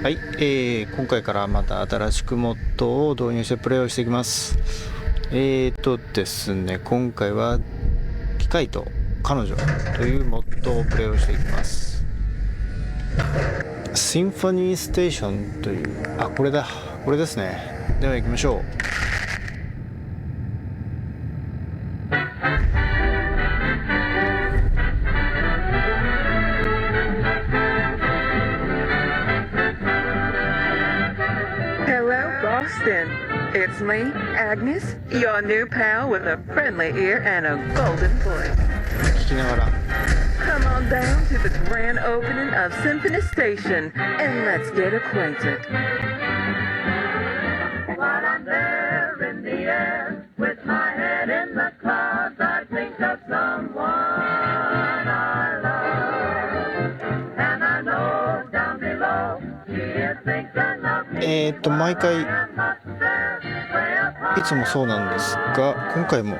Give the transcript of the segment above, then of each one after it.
はい、今回からまた新しくモッドを導入してプレイをしていきます。ですね、今回は機械と彼女というモッドをプレイをしていきます。シンフォニーステーションという、これですね。では行きましょう。It's me, Agnes, your new pal with a friendly ear and a golden voice. 聞きながら Come on down to the grand opening of Symphony Station and let's get acquainted. While I'm there in the air with my head in the clouds, I think of someone I love. And I know down below she is thinking of me. 毎回いつもそうなんですが、今回も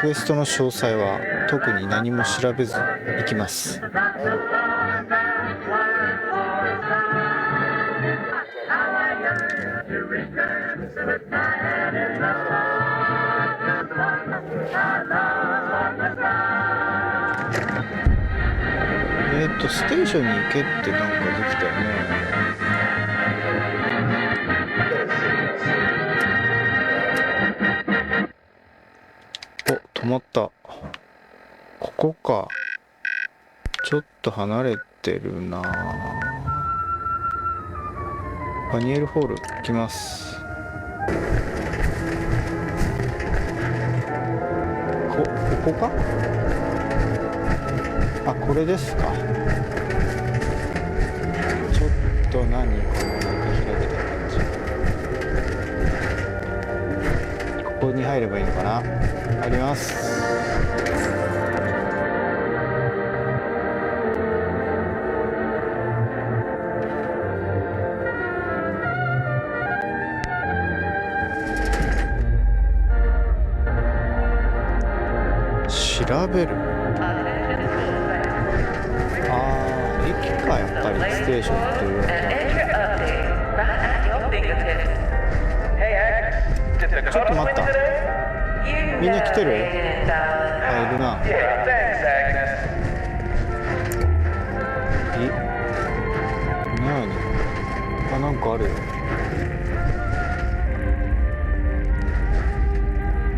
クエストの詳細は特に何も調べず行きます。ステーションに行けってなんかできたよね。止まった。ここか。ちょっと離れてるな。パニエルホール行きます。ここか。これですか。ちょっと何このなんか開けた感じ。ここに入ればいいのかな。入ります。調べる。駅か。やっぱりステーションというわけ。ちょっと待った。みんな来てる？いるな。何？なんかあるよ。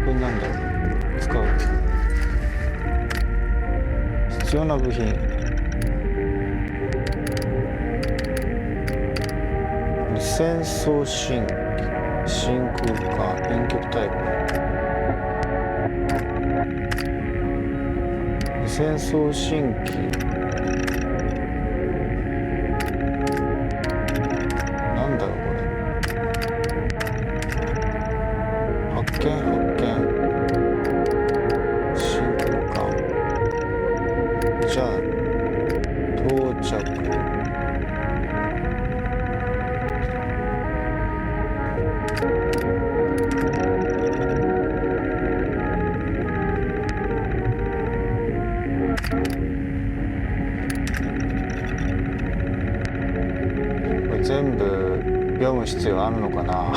これなんだろう？使う。必要な部品。無線送信機、真空管、遠曲タイプ。無線送信機。なんだろうこれ。発見。真空管。じゃあ到着。全部読む必要あるのかな。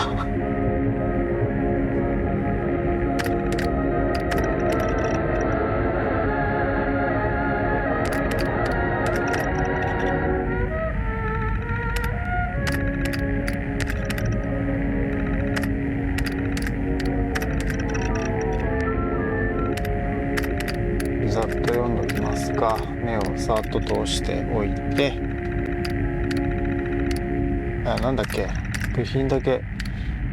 ざっと読んどきますか。目をさっと通しておいて。なんだっけ、部品だけ。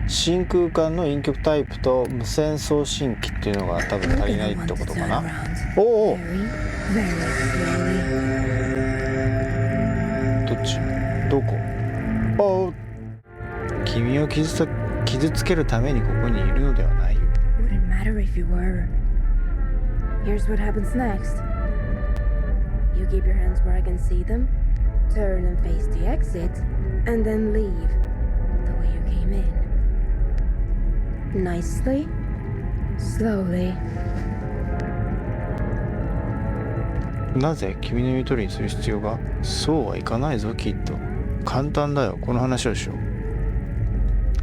真空管の陰極タイプと無線送信機っていうのが多分足りないってことかな。おお、どっち？どこ？お、君を傷つけるためにここにいるのではないよ。Here's what happens next. You keep your hands where I can see them, turn and face the exit, and then leave the way you came in. Nicely, slowly. なぜ君の言う通りにする必要が？そうはいかないぞきっと。簡単だよ。この話をしよう。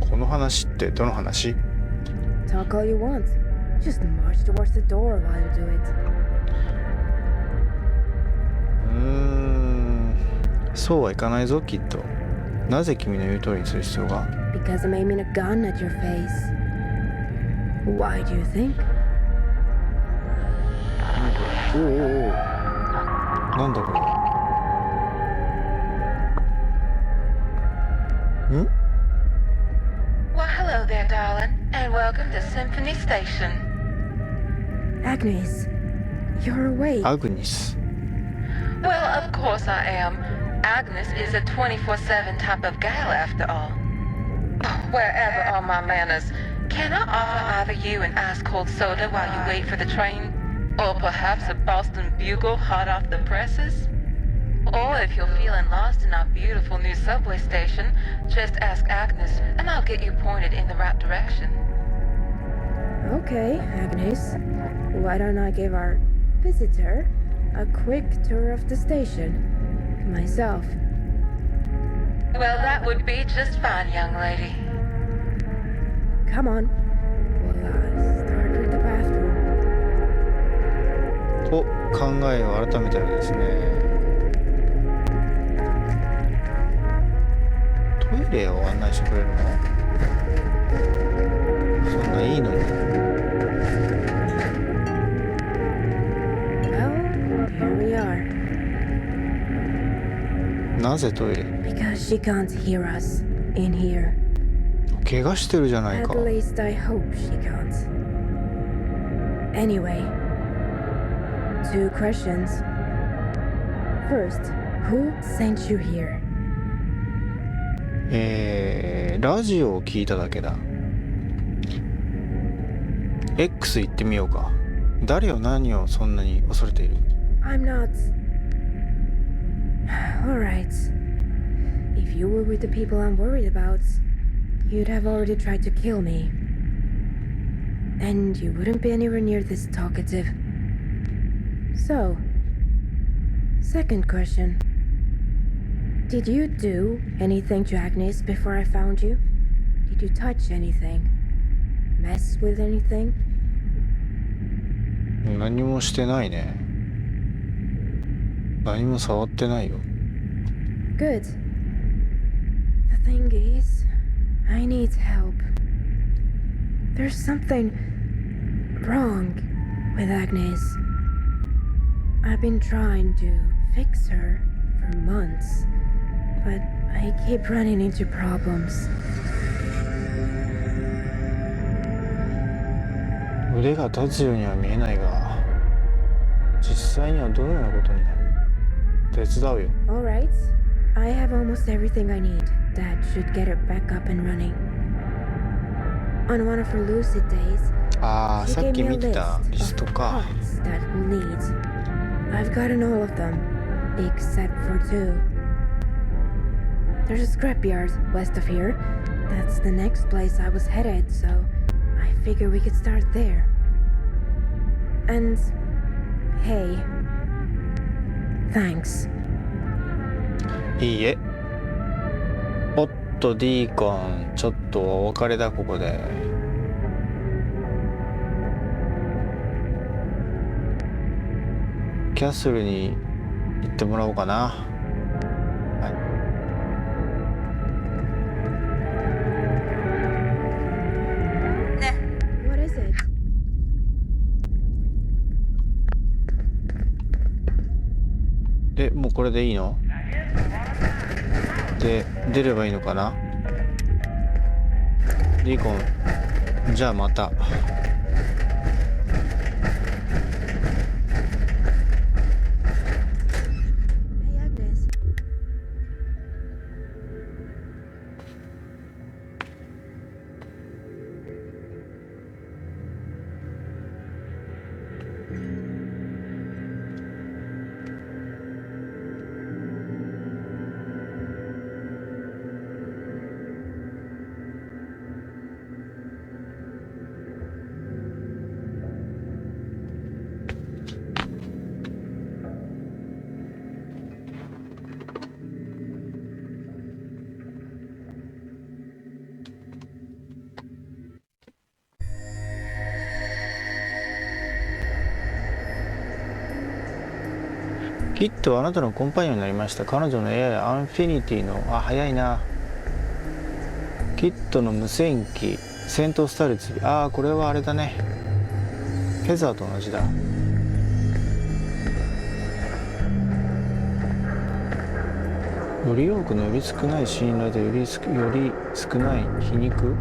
この話ってどの話？ Talk all you want. Just march towards the door while you do it. そうはいかないぞきっと。なぜ君の言う通りにする必要が？ Because I'm aiming a gun at your face. Why do you think? おおおお。なんだこれは。ん？ Well, hello there, darling, and welcome to Symphony Station. Agnes, you're awake. アグニス。 Well, of course I am. Agnes is a 24/7 type of gal, after all. Wherever are my manners? Can I offer either you an ice-cold soda while you wait for the train? Or perhaps a Boston Bugle hot off the presses? Or if you're feeling lost in our beautiful new subway station, just ask Agnes and I'll get you pointed in the right direction. Okay, Agnes. Why don't I give our visitor a quick tour of the station? Myself. Well, that would be just fine, young lady. Come on. We'll start with the bathroom. と考えを改めたようですね。トイレを案内してくれるの？そんないいのに。Well, here we are. なぜトイレ？ Because she can't hear us in here. 怪我してるじゃない At か。 least I hope she can't. Anyway, 2 questions. First, who sent you here? ラジオを聞いただけだ。X 行ってみようか。誰を何をそんなに恐れている？ I'm not. Alright. If you were with the people I'm worried about, you'd have already tried to kill me. And you wouldn't be anywhere near this talkative. So, second question. Did you do anything to Agnes before I found you? Did you touch anything? Mess with anything? 何もしてないね。何も触ってないよ。Good. The thing is, I need help. There's something wrong with Agnes. I've been trying to fix her for months, but I keep running into problems. 腕が立つようには見えないが、実際にはどのようなことになる？手伝うよ。Alright, I have almost everything I need. That should get her back up and running. On one of her lucid days, ああ、 she さっ gave き me a 見てた list リスト of か。 parts that we'll need. I've gotten all of them, except for 2. There's a scrapyard west of here. That's the next place I was headed, so I figure we could start there. And hey, thanks. いいえ。おっと、ディーコン、ちょっとお別れだ、ここで。キャッスルに行ってもらおうかな。はい。What is it? で、もうこれでいいの？で、出ればいいのかな？ディーコン、じゃあまた。Hey, Agnes. 「キットはあなたのコンパニオンになりました。彼女の AI アンフィニティの早いな。キットの無線機戦闘スタイル次、これはあれだね、フェザーと同じだ。より多くのより少ない信頼とより少ない皮肉、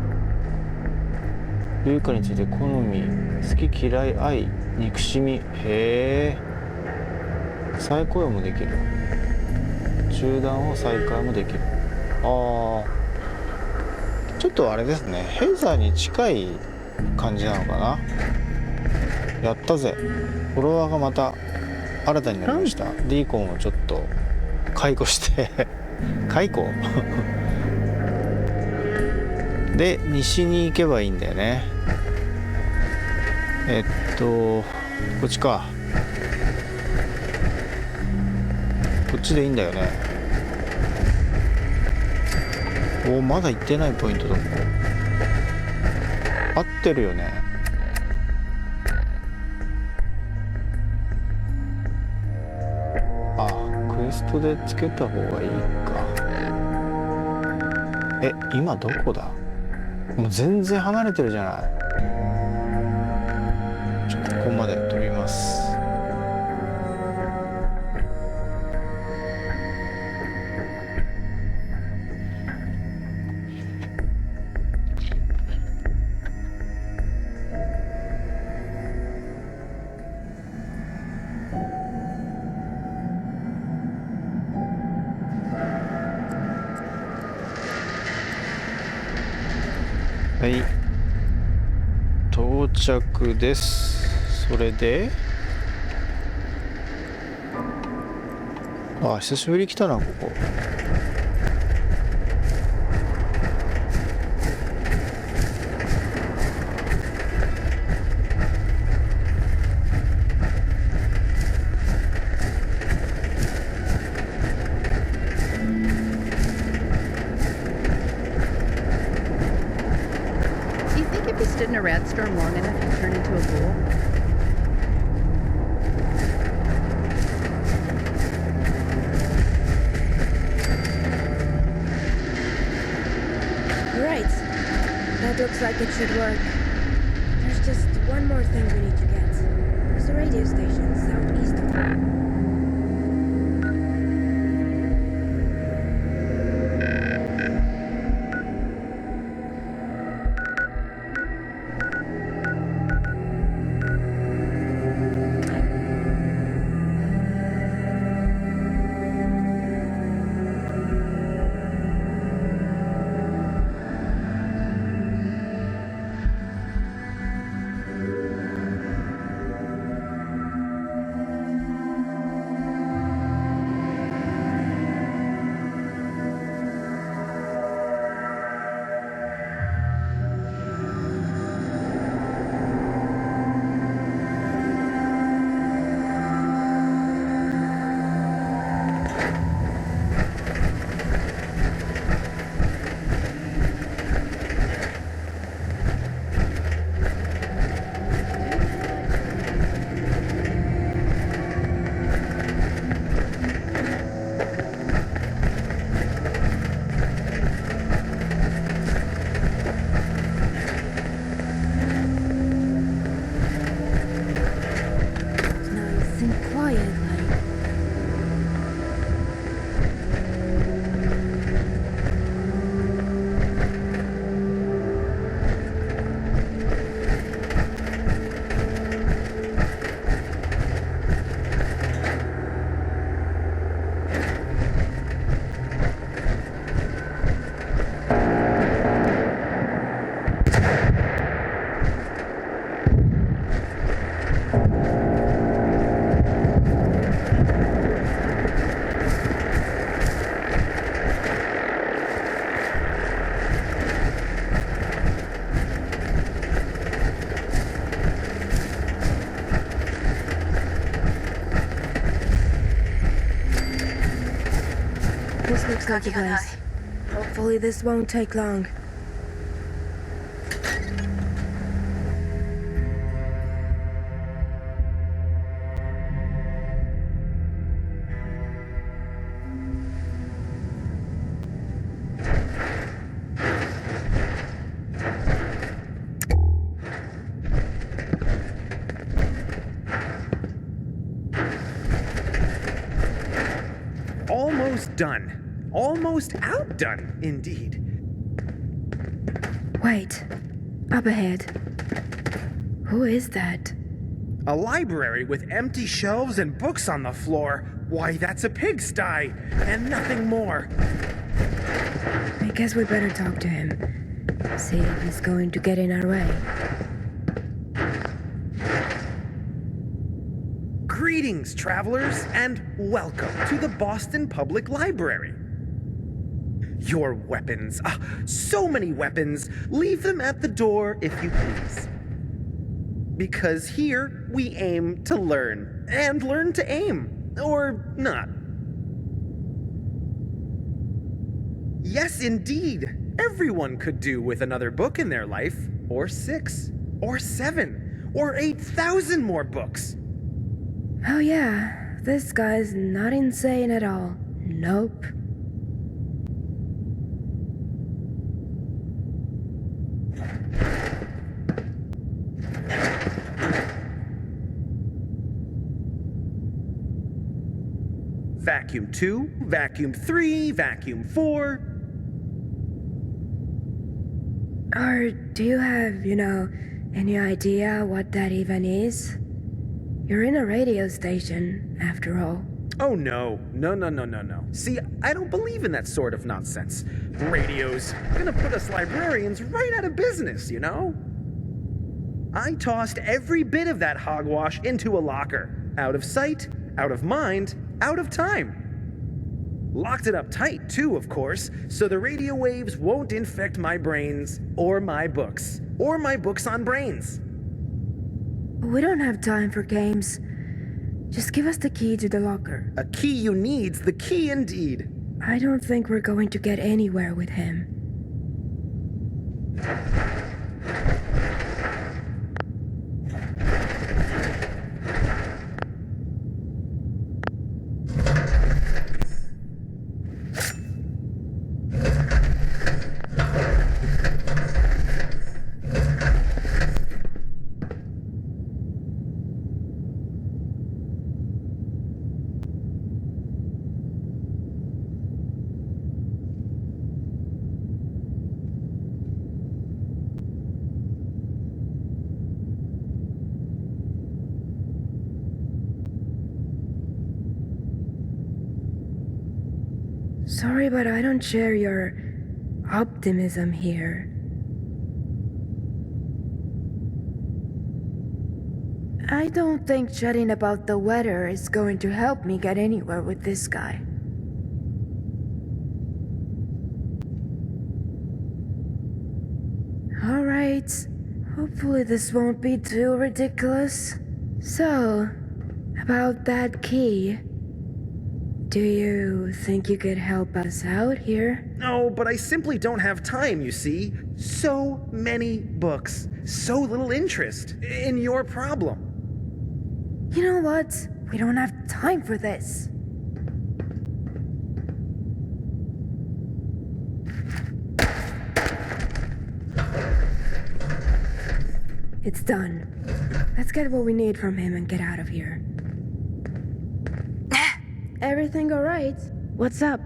優香について好み、好き嫌い愛憎しみ、へえ、再雇用もできる、中断を再開もできる。ちょっとあれですね、ヘイザーに近い感じなのかな。やったぜ、フォロワーがまた新たになりました。ディーコンをちょっと解雇して解雇で西に行けばいいんだよね。こっちか、こっちでいいんだよね。まだ行ってないポイントどこ？合ってるよね。クエストでつけた方がいいか。今どこだ？もう全然離れてるじゃない。ちょっとここまで飛びます。はい、到着です。それで久しぶりに来たな、ここ。Stood in a rat storm long enough to turn into a bull? Right. That looks like it should work. There's just one more thing we need to get. There's a radio station southeast of town. This looks like a place. Hopefully this won't take long. done. Almost outdone, indeed. Wait, up ahead. Who is that? A library with empty shelves and books on the floor. Why, that's a pigsty, and nothing more. I guess we better talk to him. See if he's going to get in our way. Greetings, travelers, and welcome to the Boston Public Library. Your weapons, so many weapons, leave them at the door if you please. Because here we aim to learn, and learn to aim, or not. Yes, indeed, everyone could do with another book in their life, or 6, or 7, or 8,000 more books. Oh yeah, this guy's not insane at all. Nope. Vacuum 2, Vacuum 3, Vacuum 4. Or do you have, any idea what that even is? You're in a radio station, after all. Oh no. See, I don't believe in that sort of nonsense. Radio's gonna put us librarians right out of business, I tossed every bit of that hogwash into a locker. Out of sight, out of mind, out of time. Locked it up tight, too, of course, so the radio waves won't infect my brains, or my books on brains. We don't have time for games. Just give us the key to the locker. A key you need's the key indeed. I don't think we're going to get anywhere with him. Sorry, but I don't share your optimism here. I don't think chatting about the weather is going to help me get anywhere with this guy. Alright, hopefully this won't be too ridiculous. So, about that key, do you think you could help us out here? No, but I simply don't have time, you see. So many books, so little interest in your problem. You know what? We don't have time for this. It's done. Let's get what we need from him and get out of here. Everything all right? What's up?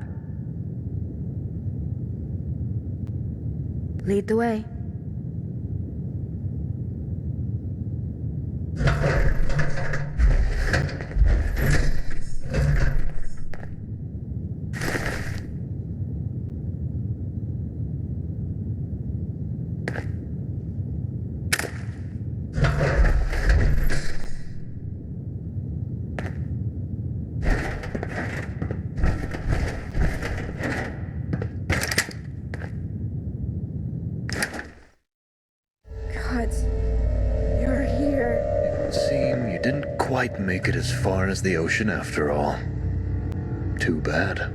Lead the way. God, you're here. It would seem you didn't quite make it as far as the ocean after all. Too bad.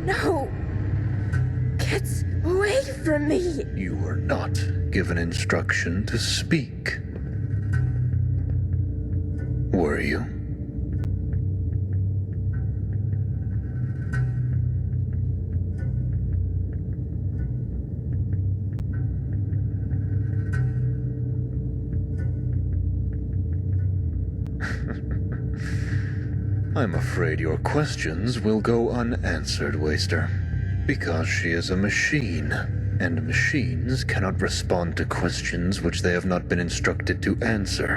No! Get away from me! You were not given instruction to speak. Were you? I'm afraid your questions will go unanswered, Waster. Because she is a machine, and machines cannot respond to questions which they have not been instructed to answer.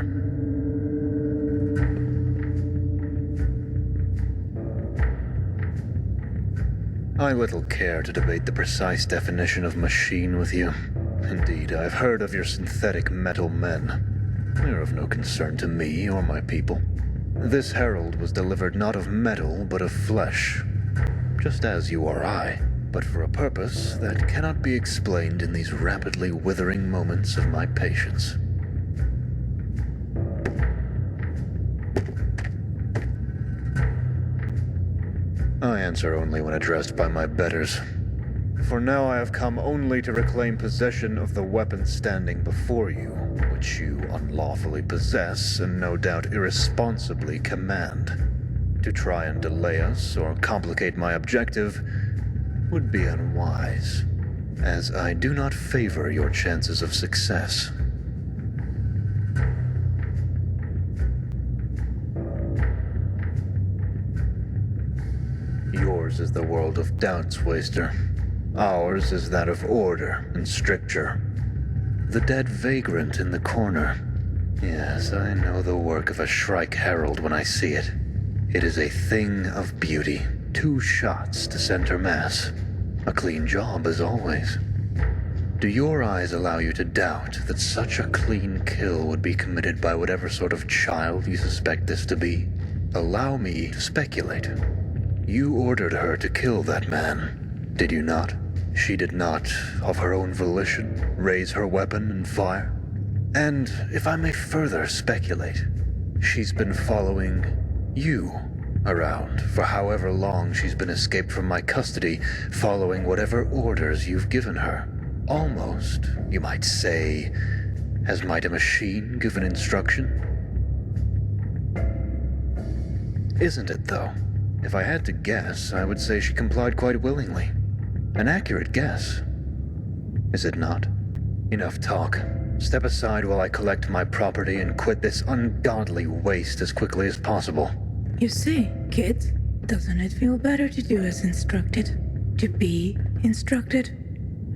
I little care to debate the precise definition of machine with you. Indeed, I've heard of your synthetic metal men. They're of no concern to me or my people. This herald was delivered not of metal, but of flesh. Just as you or I, but for a purpose that cannot be explained in these rapidly withering moments of my patience. I answer only when addressed by my betters. For now I have come only to reclaim possession of the weapon standing before you, which you unlawfully possess and no doubt irresponsibly command. To try and delay us or complicate my objective would be unwise, as I do not favor your chances of success. Yours is the world of doubts, Waster. Ours is that of order and stricture. The dead vagrant in the corner. Yes, I know the work of a Shrike Herald when I see it. It is a thing of beauty. 2 shots to center mass. A clean job as always. Do your eyes allow you to doubt that such a clean kill would be committed by whatever sort of child you suspect this to be? Allow me to speculate. You ordered her to kill that man, did you not? She did not, of her own volition, raise her weapon and fire. And if I may further speculate, she's been following you around for however long she's been escaped from my custody, following whatever orders you've given her. Almost, you might say, as might a machine given instruction. Isn't it, though? If I had to guess, I would say she complied quite willingly. An accurate guess. Is it not? Enough talk. Step aside while I collect my property and quit this ungodly waste as quickly as possible. You see, kid, doesn't it feel better to do as instructed? To be instructed?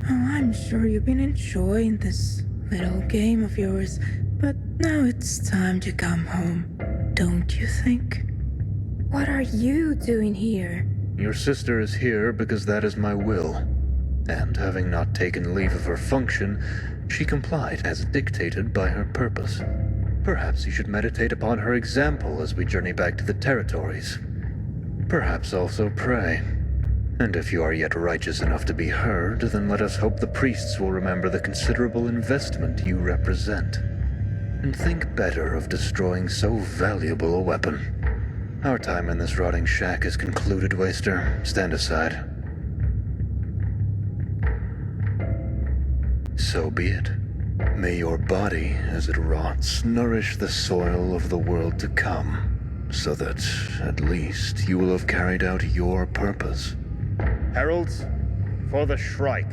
Oh, I'm sure you've been enjoying this little game of yours, but now it's time to come home, don't you think? What are you doing here? Your sister is here because that is my will. And having not taken leave of her function, she complied as dictated by her purpose. Perhaps you should meditate upon her example as we journey back to the territories. Perhaps also pray. And if you are yet righteous enough to be heard, then let us hope the priests will remember the considerable investment you represent. And think better of destroying so valuable a weapon. Our time in this rotting shack is concluded, Waster. Stand aside. So be it. May your body, as it rots, nourish the soil of the world to come, so that, at least, you will have carried out your purpose. Heralds, for the Shrike.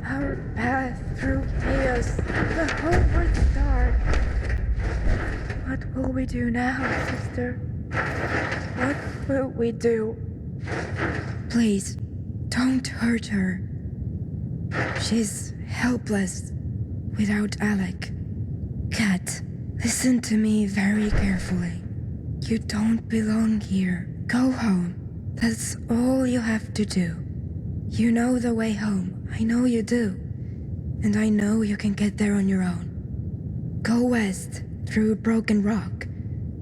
Our path through chaos, the whole world dark. What will we do now, sister? What will we do? Please, don't hurt her. She's helpless without Alec. Kat, listen to me very carefully. You don't belong here. Go home. That's all you have to do. You know the way home. I know you do. And I know you can get there on your own. Go west through Broken Rock.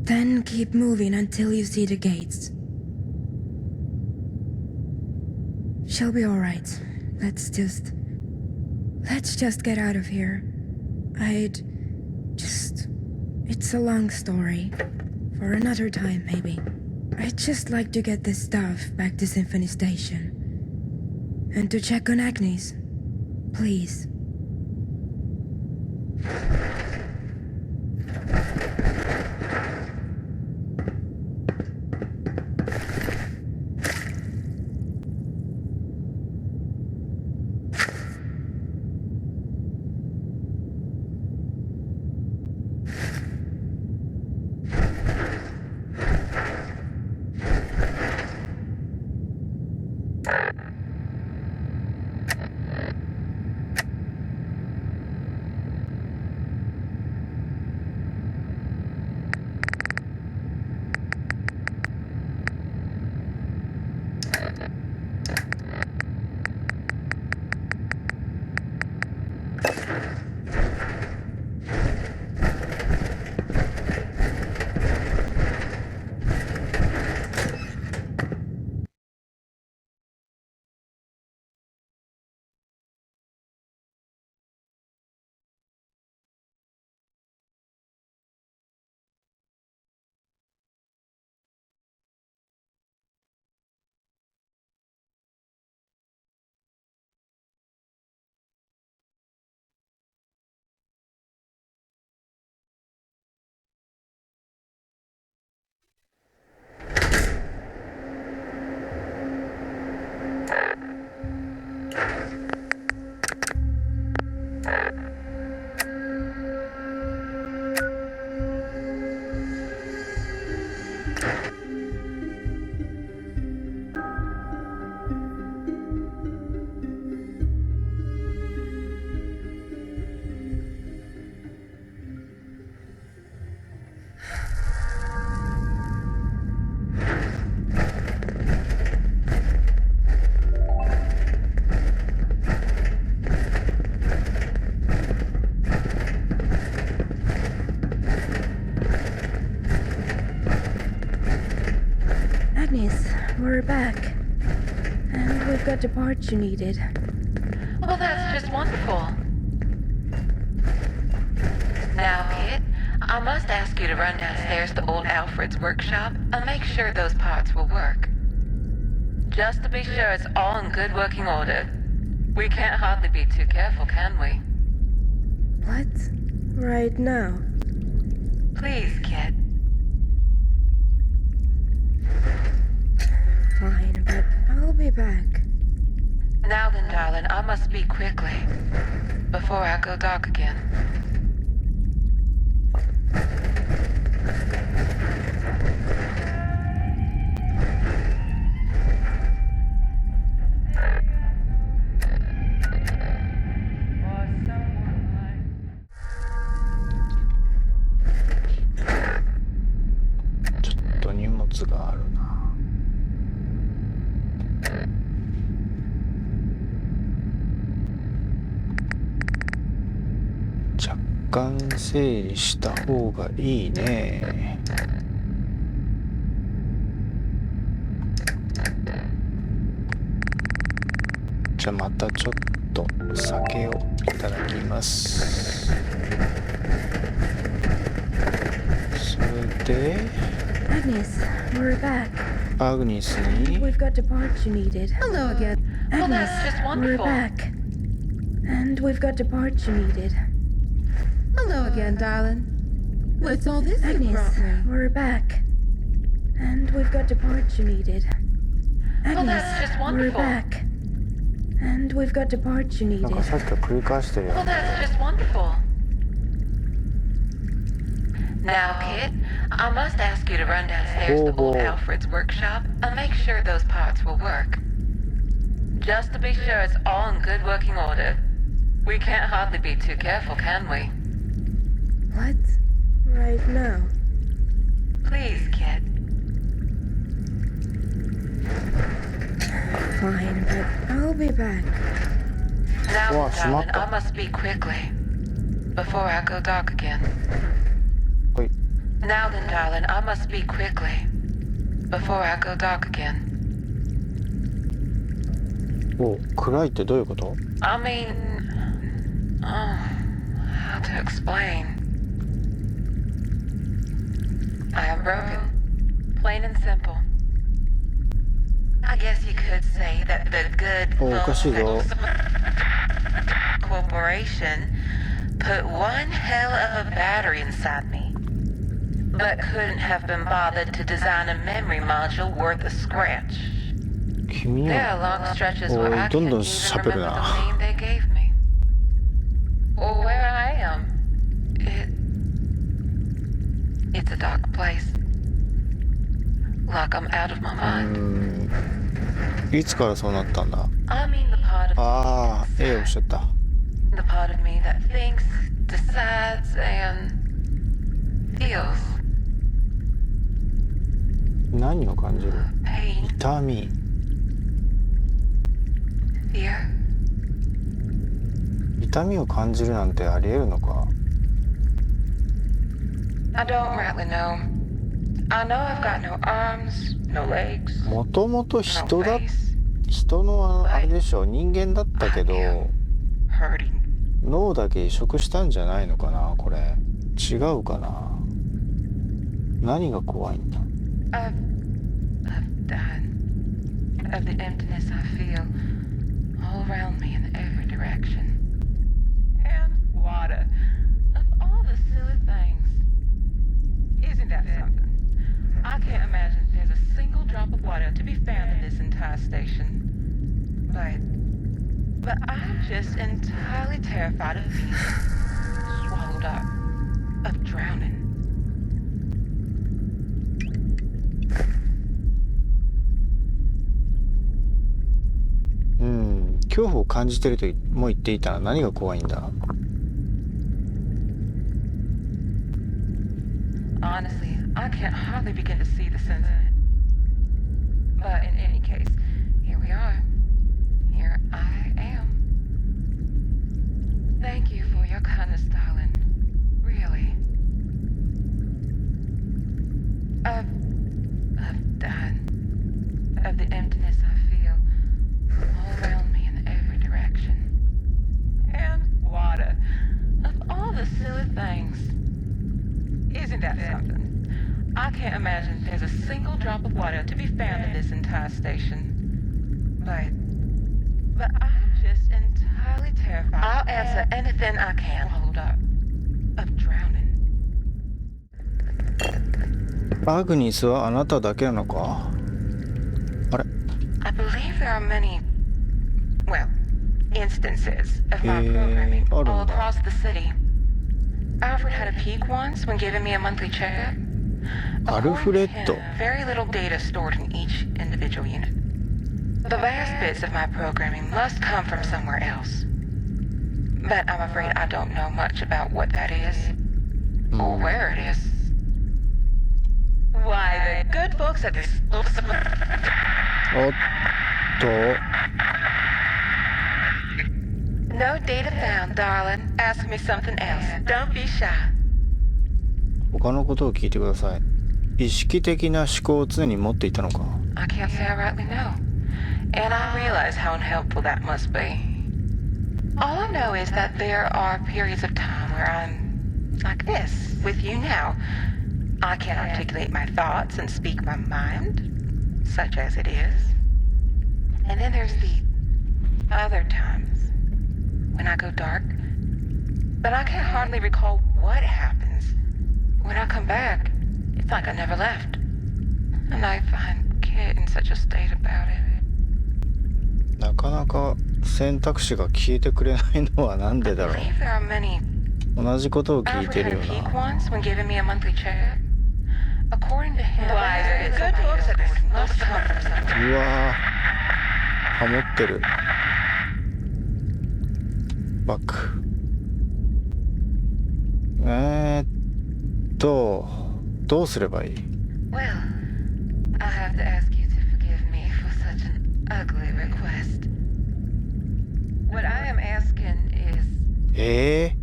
Then keep moving until you see the gates. She'll be alright. Let's just get out of here. It's a long story. For another time, maybe. I'd just like to get this stuff back to Symphony Station. And to check on Agnes. Please. We're back. And we've got the parts you needed. Well, that's just wonderful. Now, kid, I must ask you to run downstairs to old Alfred's workshop and make sure those parts will work. Just to be sure it's all in good working order. We can't hardly be too careful, can we? What? Right now? Please, kid. Fine, but I'll be back. Now then, darling, I must speak quickly before I go dark again.若干整理した方がいいね。じゃあまたちょっと酒をいただきます。それで Agnes, we're back. アグニスに We've got the parts you needed. Hello again. Well, Agnes, that's just we're wonderful. back. And we've got the parts you needed. Hello again, darling. What's all this you Agnes, brought me? we're back. And we've got the parts you needed. Well, Agnes, that's just we're wonderful. back. And we've got the parts you なんか needed. さっきから繰り返してるよ Well, that's just wonderful. Now, kid, I must ask you to run downstairs to old Alfred's workshop and make sure those parts will work. Just to be sure it's all in good working order. We can't hardly be too careful, can we? What? Right now? Please, kid. Fine, but I'll be back. Now, Wow, darling, smart. I must speak quickly before I go dark again. はい。 Now then, darling, I must speak quickly before I go dark again. お、暗いってどういうこと？ I mean, how to explain? I am broken, plain and simple. I guess you could say that the good Oh, おかしいぞ。 corporation put one hell of a battery inside me, but couldn't have been bothered to design a memory module worth a scratch. 君 There は are long stretches where I どん can't どん even 喋 remember る the な。 name they gave me. Or where I am. It's a dark place. Like I'm out of my mind. いつからそうなったんだ。 I mean the part of ああ、A をおっしゃった。 the part of me that thinks, decides, and feels 何を感じる？ pain, 痛み。 fear. 痛みを感じるなんてあり得るのか？ I don't rightly know. I know I've got no arms, no legs, もともと no 人 face. のあれでしょ、人間だったけど Hurting. 脳だけ移植したんじゃないのかな、これ。違うかな。何が怖いんだ？ I've died of the emptiness I feel all around me in every direction. And water. Of all the silly things. Isn't that something? I can't imagine there's a single drop of water to be found in this entire station. But I'm just entirely terrified of being swallowed up, of drowning. 恐怖を感じてるとも言っていたら何が怖いんだ？ Honestly, I can't hardly begin to see the sense in it. But in any case, here we are. Here I am. Thank you for your kindness, darling. Really. I've died of the emptiness I feel all around me in every direction. And water. Of all the silly things. Isn't that something? I can't imagine there's a single drop of water to be found in this entire station. But I'm just entirely terrified. I'll answer anything I can. Swallowed up. Of drowning. アグニスはあなただけなのか？あれ？ I believe there are many, well, instances of my programming all across the city. Alfred had a peek once when giving me a monthly checkup. According to him, very little data stored in each individual unit. The vast bits of my programming must come from somewhere else. But I'm afraid I don't know much about what that is, or where it is. Why, the good folks at this... おっと。 No data found, darling. Ask me something else. Don't be shy. 他のことを聞いてください。意識的な思考を常に持っていたのか？ I can't say I rightly know. And I realize how unhelpful that must be. All I know is that there are periods of time where I'm like this, with you now. I can't articulate my thoughts and speak my mind, such as it is. And then there's the other times when I go dark, but I can hardly recall what happens. When I come back, it's like I never left. And I find Kit in such a state about it. なかなか選択肢が消えてくれないのはなんでだろう。 I believe there are many. 同じことを聞い Alfred て had る a よ peek な。 once when giving me a monthly checkup. According to him, the good folks at this must come from somewhere. うわぁ、ハモってる。バック。どうすればいい？ Well, I have to ask you to forgive me for such an ugly request. What I am asking is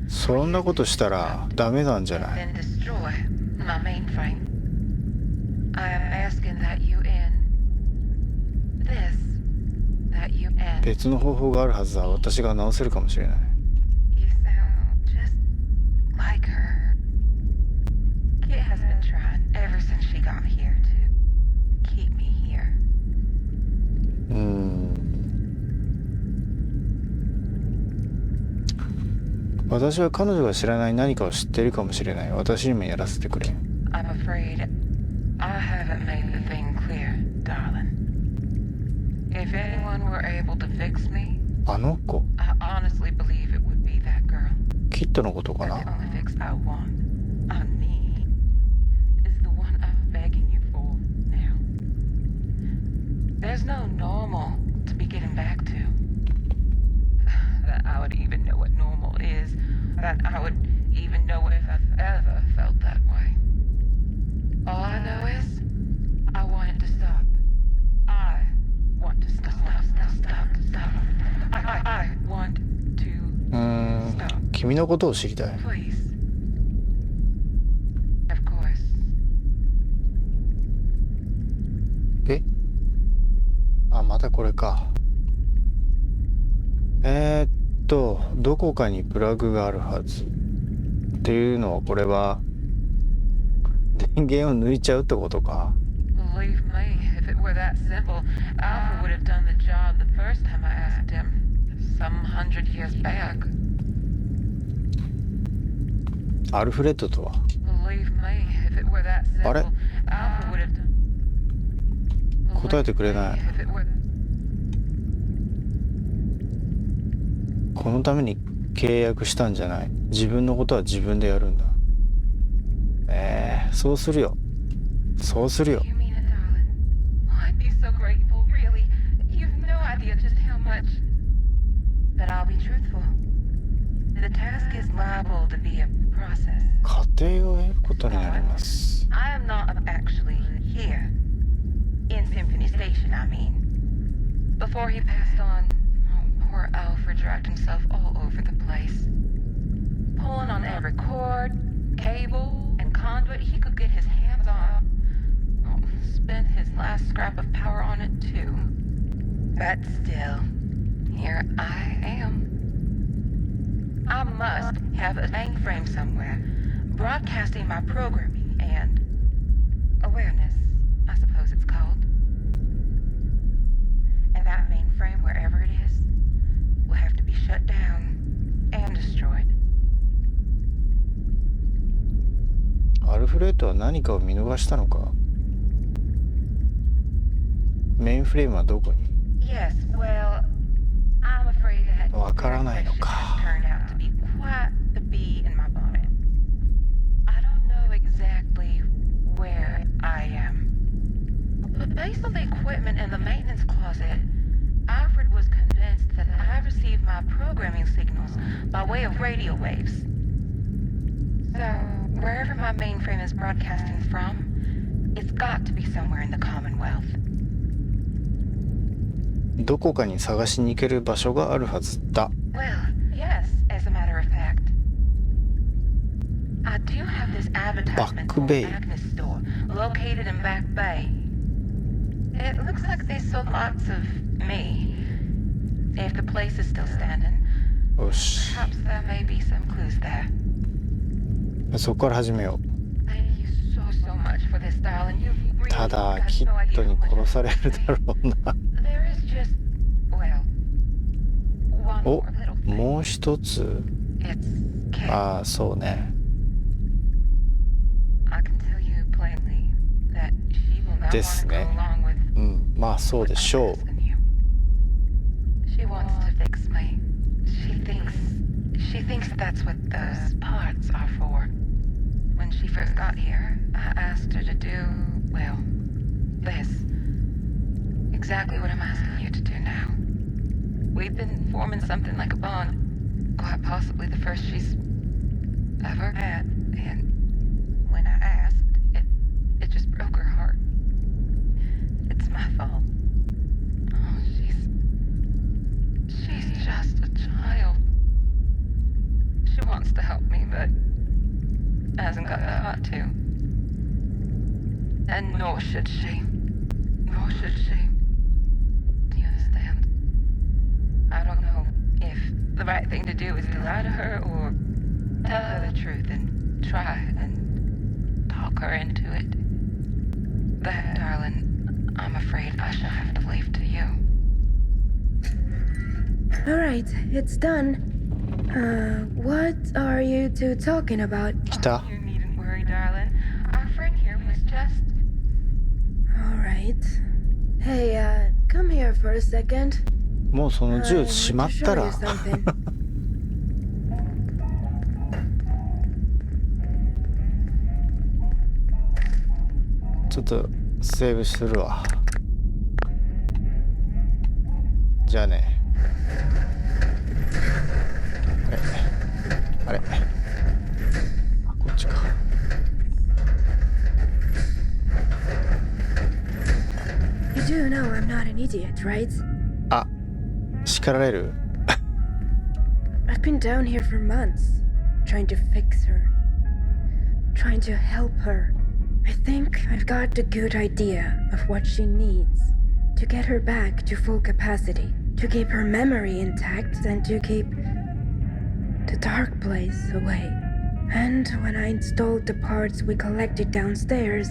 そんなことしたらダメなんじゃない？ then destroy my mainframe. I am asking that you end this, that you end. 別の方法があるはずだ。私が直せるかもしれない。 You sound just like her. Kit has been trying ever since she got here to keep me here. 私は彼女が知らない何かを知っているかもしれない。私にもやらせてくれ。I'm afraid I haven't made the thing clear, darling. If anyone were able to fix me, あの子 I honestly believe it would be that girl. キッドのことか But the な。 only fix I want, I need, is the one I'm begging you for now. There's no normal to be getting back to. That I would even know what normal is. That I would even know if I've ever felt that way. All I know is, I want it to stop. I want to stop. I want to stop. 君のことを知りたい。 Please. Of course. えあ、またこれか。どこかにプラグがあるはず。っていうのは、これは電源を抜いちゃうってことか。 Believe me, if it were that simple, Alpha would have done the job the first time I asked him, some 100 years back. アルフレッドとは。 Believe me, if it were that あれ simple, Alpha would have done. 答えてくれない。 If it were このために契約したんじゃない。自分のことは自分でやるんだ。そうするよ。そうするよ。 You mean it, darling? Oh, I'd be so grateful, really. You've no idea just how much. But I'll be truthful. The task is liable to be a process. 過程を得ることになります。 I am not actually here. In Symphony Station, I mean. Before he passed on, poor Alfred dragged himself all over the place. Pulling on every cord, cable, and conduit he could get his hands on. Oh, spent his last scrap of power on it, too. But still, here I am. I must have a mainframe somewhere, broadcasting my programming and awareness, I suppose it's called. And that mainframe, wherever it is, will have to be shut down and destroyed. アルフレッドは何かを見逃したのか。メインフレームはどこに。 Yes, well, I'm afraid that わからないの your か。 question has turned out to be quite the bee in my bonnet. I don't know exactly where I am. But based on the equipment in the maintenance closet, Alfred was convinced that I received my programming signals by way of radio waves. So, wherever my mainframe is broadcasting from, it's got to be somewhere in the Commonwealth. どこかに探しに行ける場所があるはずだ。 Well, yes, as a matter of fact. I do have this advertisement Back for Bay. Agnes store located in Back Bay. It looks like they sold lots of me. If the place is still standing, よし。 perhaps there may be some clues there. そこから始めよう。 Thank you so much for this, darling. You've really ただ got キ no ッ idea ド how に much 殺されるだろうな。 There is just, well, one お more little thing. もう一つ。 It's Kate. ああそうね。 I can tell you plainly that she will not で want す to go ね。 along with うんまあそうでしょう。 asking you. She wants to fix me. She thinks that's what those parts are for. When she first got here, I asked her to do, well, this. Exactly what I'm asking you to do now. We've been forming something like a bond, quite possibly the first she's ever had, and when I asked, it just broke her heart. It's my fault. Oh, she's just a child. She wants to help me, but hasn't got the heart to. And nor should she. Nor should she. Do you understand? I don't know if the right thing to do is to lie to her or tell her the truth and try and talk her into it. That, darling, I'm afraid I shall have to leave to you. Alright, it's done. What are you two talking about? 来た。 You needn't worry, darling. Our friend here was just... Alright. Hey, come here for a second. もうその I 銃 want し to まっ show た you ら something. ちょっとセーブするわ。じゃあね。あれあこっちか。You do know I'm not an idiot, right? あ、叱られる？ I've been down here for months, trying to fix her, trying to help her. I think I've got a good idea of what she needs to get her back to full capacity, to keep her memory intact, and to keep the dark place away. And when I installed the parts we collected downstairs,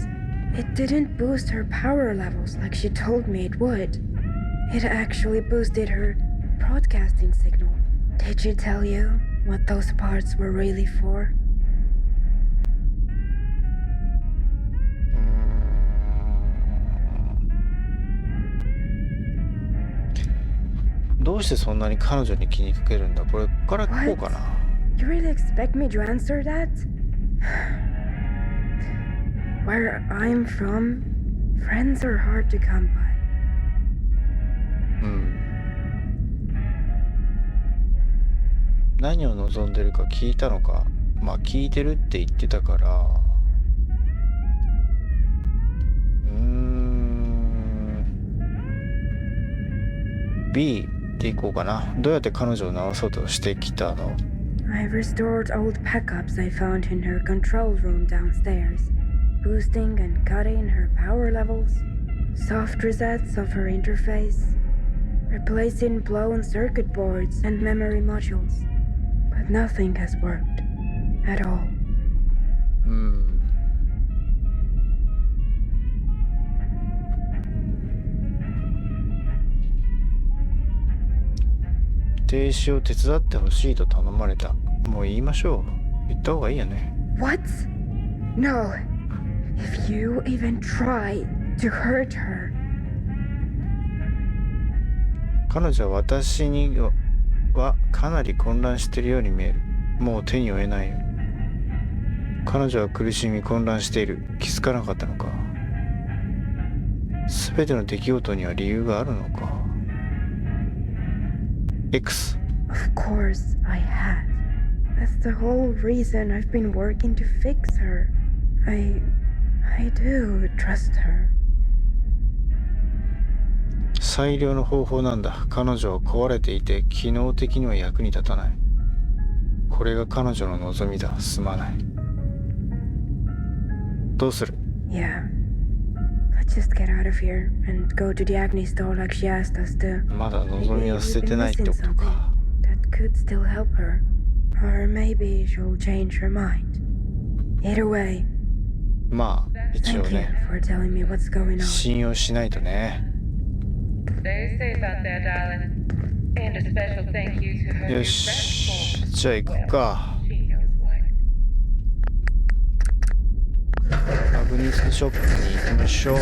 it didn't boost her power levels like she told me it would. It actually boosted her broadcasting signal. Did she tell you what those parts were really for? どうしてそんなに彼女に気にかけるんだ？これからこうかな。You really expect me to answer that? Where I'm from, friends are hard to come by. うん。何を望んでるか聞いたのか。まあ聞いてるって言ってたから。B でいこうかな。どうやって彼女を直そうとしてきたの？ I've restored old backups I found in her control room downstairs, boosting and cutting her power levels, soft resets of her interface, replacing blown circuit boards and memory modules. But nothing has worked at all. うん。停止を手伝ってほしいと頼まれた。もう言いましょう。言った方がいいよね。What? No. If you even try to hurt her. 彼女は私にはかなり混乱しているように見える。もう手に負えないよ。彼女は苦しみ混乱している。気づかなかったのか。すべての出来事には理由があるのか。X. Of course I had. That's the whole reason I've been working to fix her. I do trust her. 最良の方法なんだ。彼女は壊れていて機能的には役に立たない。これが彼女の望みだ。すまない。どうする？ Yeah. Let's just get out of here and go to the Agni store like she asked us to. まだ望み Maybe は we've 捨てて been ないって missing こと something か。 that could still help her. Or maybe she'll change her mind. Either way, まあ一応 thank you ね、 for telling me what's going on. 信用しないとね。 Stay safe out there, darling. And a special thank you to her よ new し、 friend. じゃあ行くか。 She knows what. アグニスショップに行きましょう。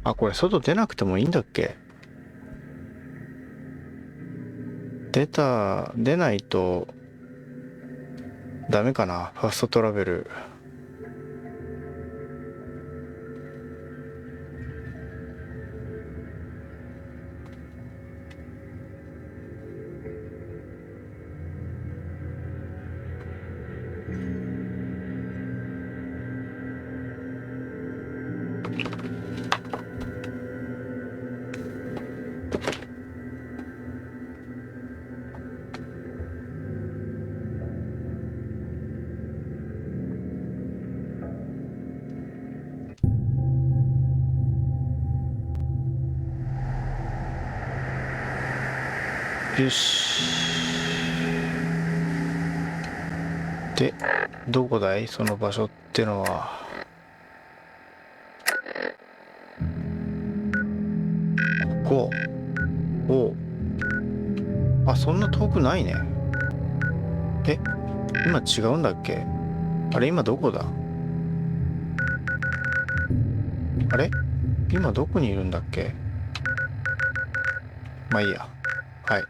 あ、これ外出なくてもいいんだっけ？出ないとダメかな、ファストトラベル。よし。で、どこだいその場所って。ってのはここ。おう。あ、そんな遠くないね。え、今違うんだっけ？あれ、今どこだ？あれ？今どこにいるんだっけ？まあいいや。はい。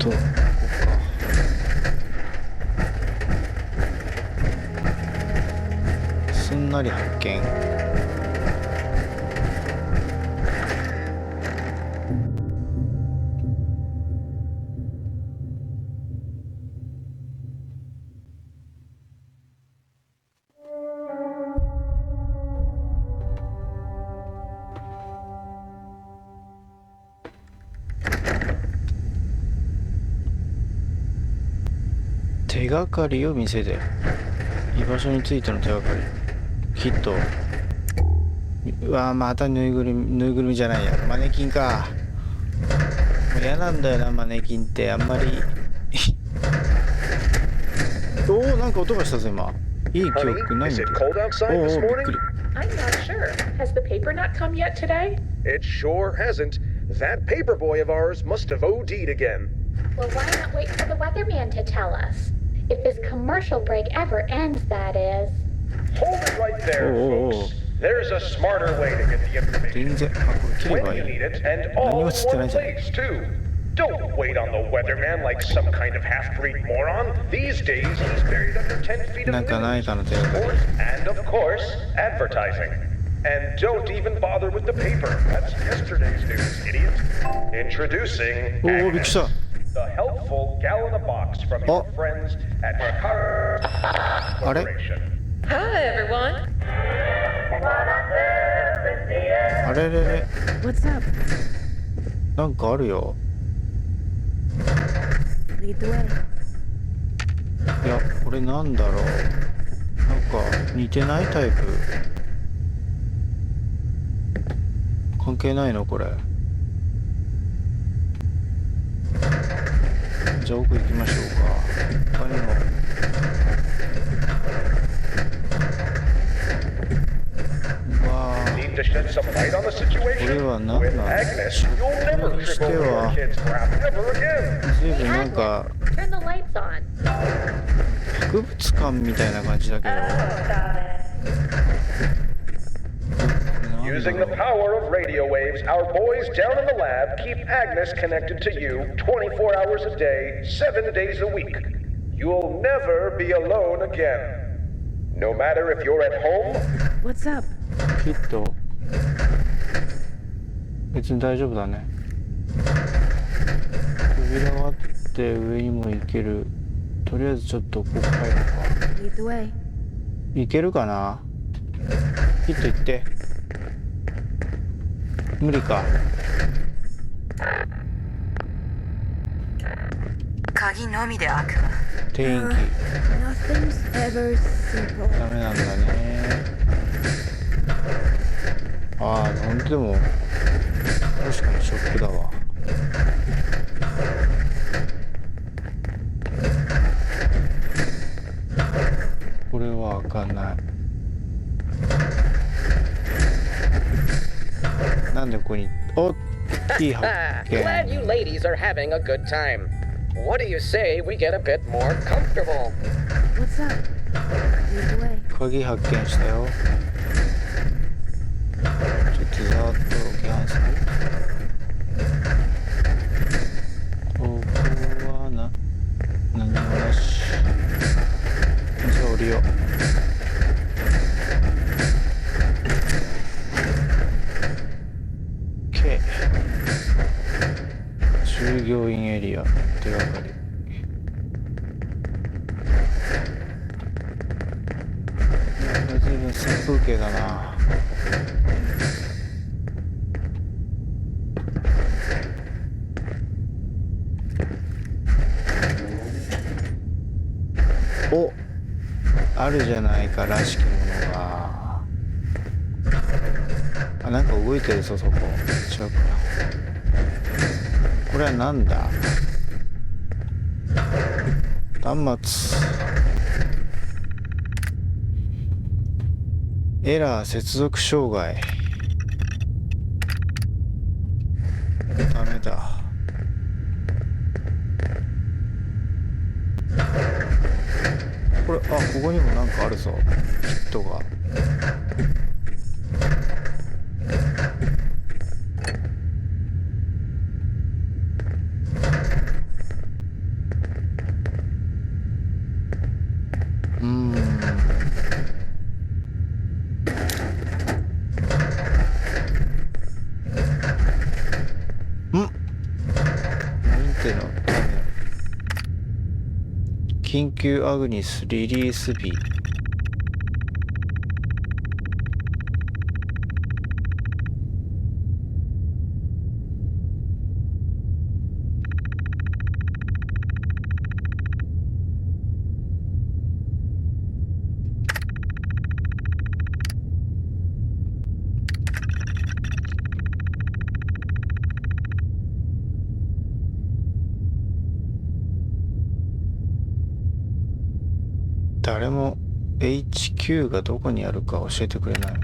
ここか。すんなり発見。手がかりを見せて。居場所についての手がかり。ヒット。うわー、またぬいぐるみじゃないや。マネキンか。もう嫌なんだよな、マネキンって。あんまり。おお、なんか音がしたぞ、今。いい記憶ないんだよ。おお、びっくり。I'm not sure. Has the paper not come yet today? It sure hasn't. That paper boy of ours must have OD'd again. Well, why not wait for the weatherman to tell us? If this commercial break ever ends, that is. Hold it right there, folks. There's a smarter way to get the information. When you need it, and all in one place, too. Don't wait on the weatherman like some kind of half-breed moron. These days, he's buried under 10 feet of news, sports, and, of course, advertising. And don't even bother with the paper. That's yesterday's news, idiot. Introducing Agnes, the helpful gal in a box from your friends at Car Corporation. Hi, everyone. あれれれ。 What's up? なんかあるよ。 Lead the way. いや、これなんだろう。なんか似てないタイプ。関係ないのこれ。じゃあ奥行きましょうか。他にも。わあ。これは何なんだ。食感にしては随分なんか Turn the lights on. 博物館みたいな感じだけど。 Using the power of radio waves, our boys down in the lab keep Agnes connected to you 24 hours a day, 7 days a week. You'll never be alone again. No matter if you're at home. What's up? ヒット別に大丈夫だね。扉があって上にも行ける。とりあえずちょっとここ入るか。 Lead the way. 行けるかな。ヒット行って。無理か。鍵のみで開く。天気 Nothing's ever simple. ダメなんだね。ああ、なんでも確かにショックだわ。これは開かない。なんでここに、おっ、いい発 Glad 見。 you ladies are having a good time. What do you say we get a bit more comfortable? What's up? Lead the way. 鍵発見したよ。ちょっとざーっと置きます。ここは何もなし。じゃあ降りよう。分殺風景だな。お、あるじゃないからしきものが。あ、なんか動いてるぞそこ。違うか。これはなんだ。端末。エラー接続障害。ダメだ。これ、あ、ここにもなんかあるぞ。キットが。緊急アグニスリリース日。誰も HQ がどこにあるか教えてくれない。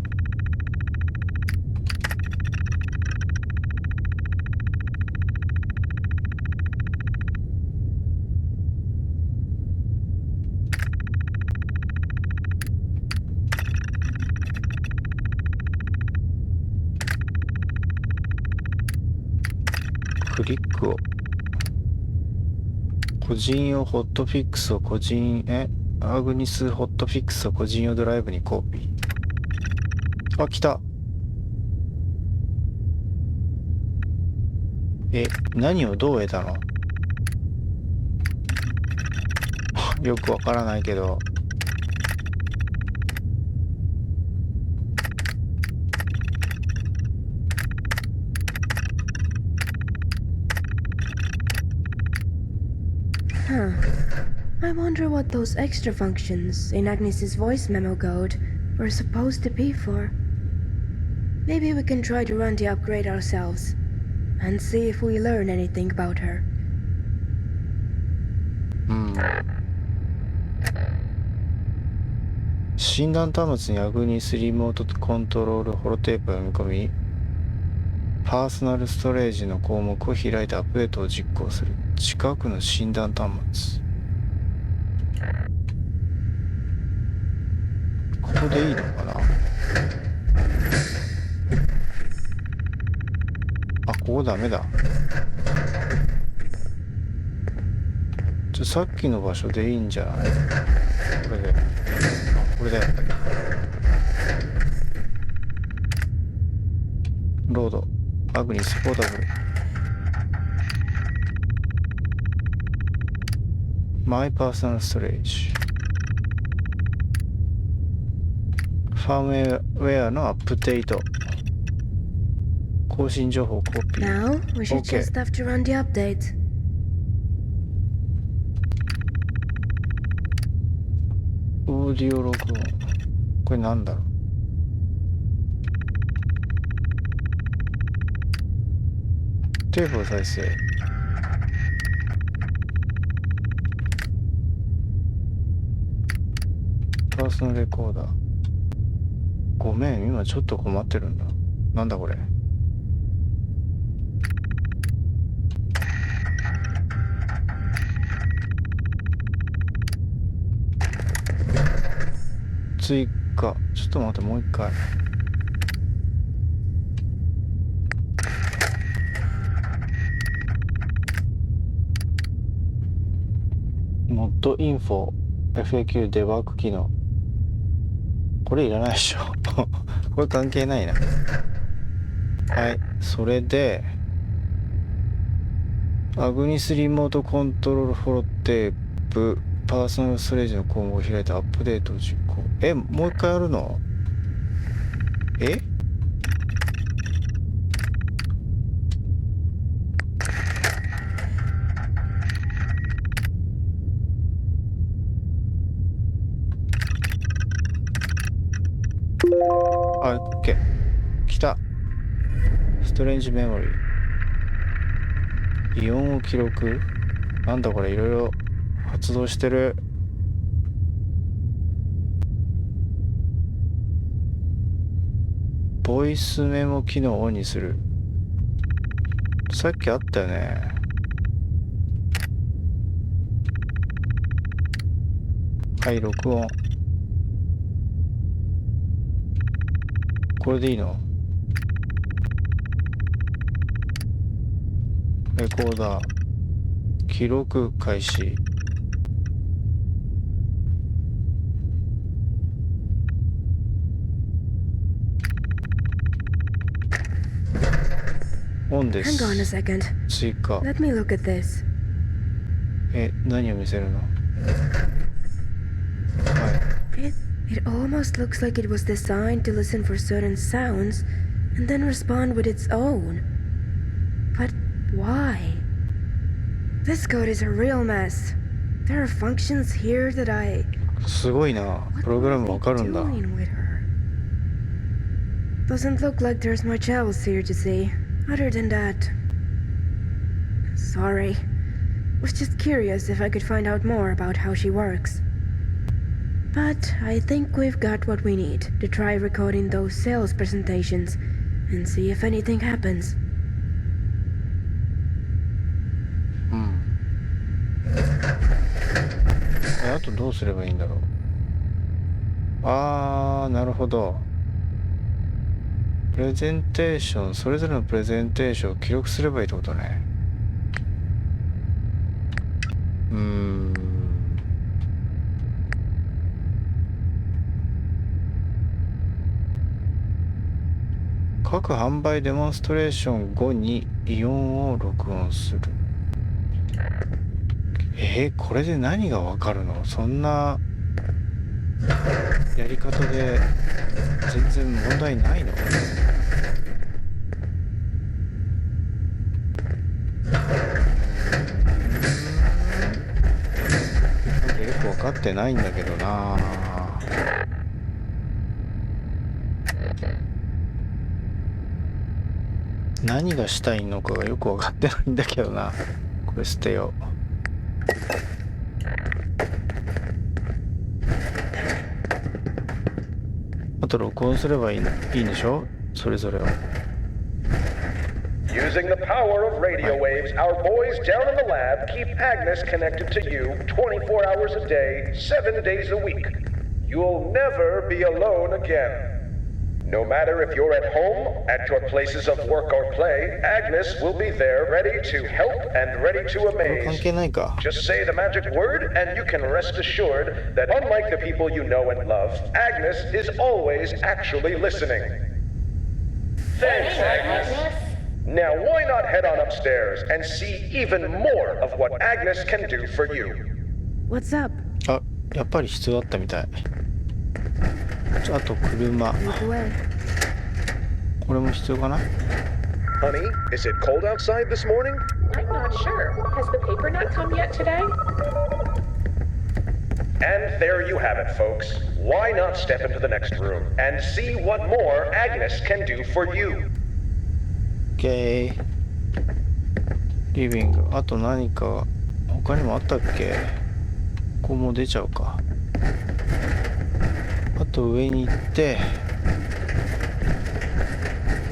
クリックを個人用ホットフィックスを個人アグニスホットフィックスを個人用ドライブにコピー。あ、来た。何をどう得たの？よくわからないけど。Huh. I wonder what those extra functions in Agnes's voice memo code were supposed to be for. Maybe we can try to run the upgrade ourselves and see if we learn anything about her. 診断端末にアグニスリモートコントロールホロテープを読み込み、パーソナルストレージの項目を開いてアップデートを実行する。近くの診断端末。ここでいいのかな。あ、ここダメだ。さっきの場所でいいんじゃない？これで。あ、これだよ。ロードアグニスポータブル。マイパーソナルストレージ。ファームウェアのアップデート。更新情報コピー。Now we should just have to run the update. オーディオ録音。これなんだろう。テープを再生。パーソナルレコーダー。ごめん、今ちょっと困ってるんだ。なんだこれ。追加。ちょっと待って、もう一回。モッドインフォ FAQ デバッグ機能。これいらないでしょ。これ関係ないな。はい、それでアグニスリモートコントロールフォロテープパーソナルストレージの項目を開いてアップデートを実行。もう一回やるの？た。ストレンジメモリー。異音を記録。なんだこれ、いろいろ発動してる。ボイスメモ機能をオンにする。さっきあったよね。はい、録音。これでいいの？レコーダー。記録開始。オンで Hang on a す。 second. 追加。 Let me look at this. 何を見せるの？は It almost looks like it was designed to listen for certain sounds and then respond with its own. But why? This code is a real mess. There are functions here that I... い。すごいな。プログラムわかるんだ。 doing with her? Doesn't look like there's much else here to see. Other than that... Sorry. Was just curious if I could find out more about how she works. But I think we've got what we need to try recording those sales presentations and see if anything happens. うん。あとどうすればいいんだろう。なるほど。プレゼンテーション、それぞれのプレゼンテーションを記録すればいいってことね。各販売デモンストレーション後に異音を録音する。これで何がわかるの？そんなやり方で全然問題ないの？なんかよくわかってないんだけどな。何がしたいのかがよくわかってないんだけどな。これ捨てよう。あと録音すればいいんでしょ？それぞれを。 Using the power of radio waves, our boys down in the lab keep Agnes connected to you 24 hours a day, 7 days a week. You'll never be alone again. No matter if you're at home, at your places of work or play, Agnes will be there ready to help and ready to これ関 amaze. 係ないか。 Just say the magic word and you can rest assured that unlike the people you know and love, Agnes is always actually listening. Thanks, Agnes. Now why not head on upstairs and see even more of what Agnes can do for you? What's up? あ、やっぱり必要だったみたい。あと車。 Lead the way. これも必要かな？ Honey, is it cold outside this morning? I'm not sure. Has the paper not come yet today? And there you have it, folks. Why not step into the next room and see what more Agnes can do for you? OK。リビング。あと何か他にもあったっけ？ここも出ちゃうか。あと上に行って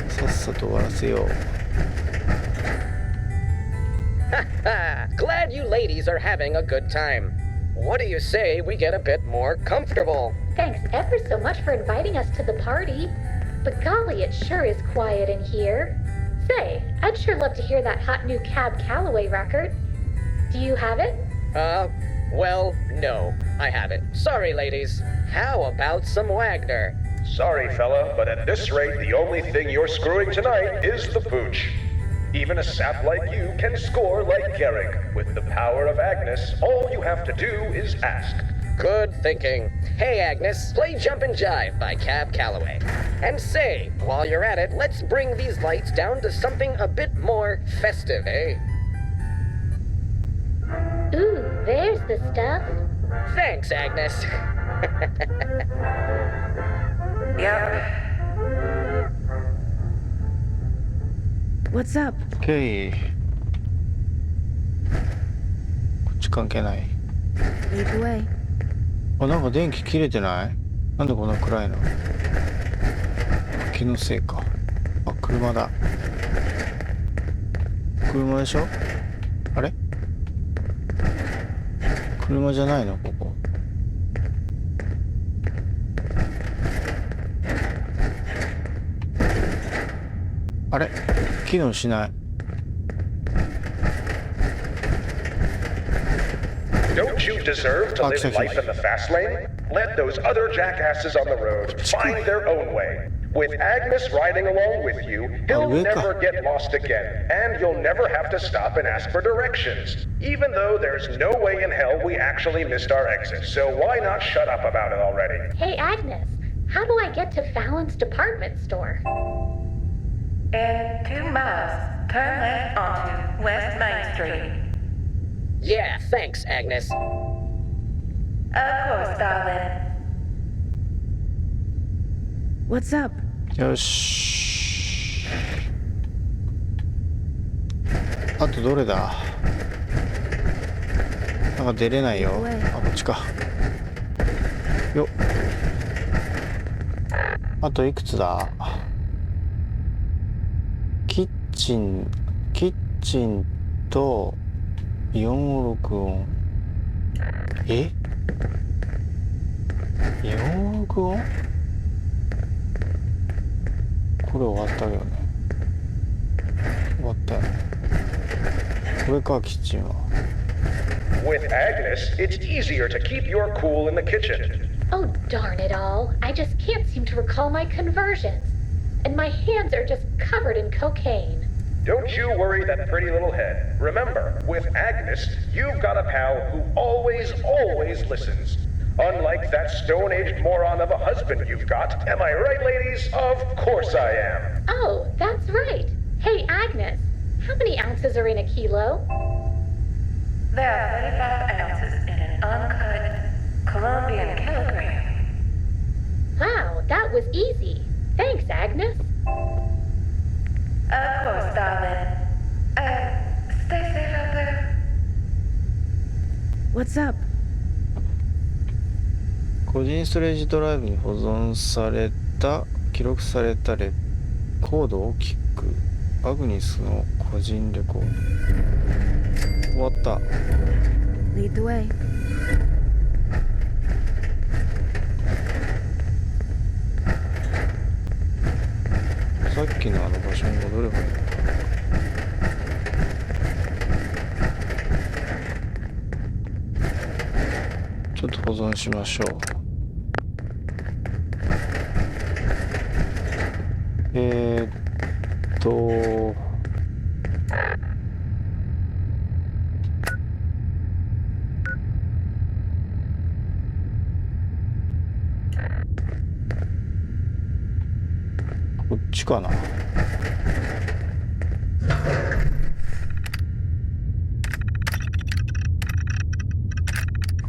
さっさと終わらせよう。Glad you ladies are having a good time. What do you say we get a bit more comfortable? Thanks ever so much for inviting us to the party. But golly, it sure is quiet in here. Say, I'd sure love to hear that hot new Cab Calloway record. Do you have it? Well, no, I haven't. Sorry, ladies. How about some Wagner? Sorry, fella, but at this rate, the only thing you're screwing tonight is the pooch. Even a sap like you can score like Garrick. With the power of Agnes, all you have to do is ask. Good thinking. Hey, Agnes, play Jump and Jive by Cab Calloway. And say, while you're at it, let's bring these lights down to something a bit more festive, eh? Ooh, there's the stuff. Thanks, Agnes. Yep. What's up? OK。こっち関係ない。Lead the way. あ、なんか電気切れてない？なんでこんな暗いの？気のせいか。あ、車だ。車でしょ？あれ？車じゃないのここ。あれ？機能しない。Don't you deserve to live life in the fast lane? Let those other jackasses on the road find their own way. With Agnes riding along with you, he'll never get lost again, and you'll never have to stop and ask for directions. Even though there's no way in hell we actually missed our exit, so why not shut up about it already? Hey, Agnes, how do I get to Fallon's department store? In 2 miles, turn left onto West Main Street. Yeah, thanks, Agnes. Of course, darling. What's up? よし。あとどれだ？なんか出れないよ。あ、こっちか。よっ。あといくつだ？キッチンと4録音。え？4録音？これ終わったよね。終わったよね。これか、キッチンは。With Agnes, it's easier to keep your cool in the kitchen. Oh, darn it all. I just can't seem to recall my conversions. And my hands are just covered in cocaine. Don't you worry that pretty little head. Remember, with Agnes, you've got a pal who always listens. Unlike that stone-aged moron of a husband you've got. Am I right, ladies? Of course I am. Oh, that's right. Hey, Agnes, how many ounces are in a kilo? There are 35 ounces in an uncut Colombian kilogram. Wow, that was easy. Thanks, Agnes. Of course, darling. Stay safe out there. What's up? 個人ストレージドライブに保存された記録されたレコードを聞く。アグニスの個人レコード。終わった。Lead the way. さっきのあの場所に戻ればいいのか。ちょっと保存しましょう。こっちかな。こ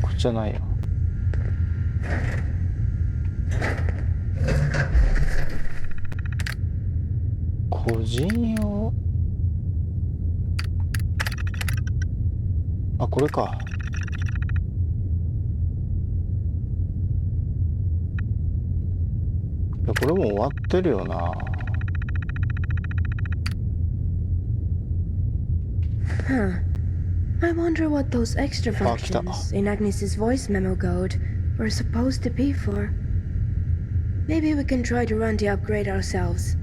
っちじゃないよ。個人用。あ、これか。いや、これも終わってるよな。Huh. I wonder what those extra functions in Agnes's voice memo code were supposed to be for. Maybe we can try to run the upgrade ourselves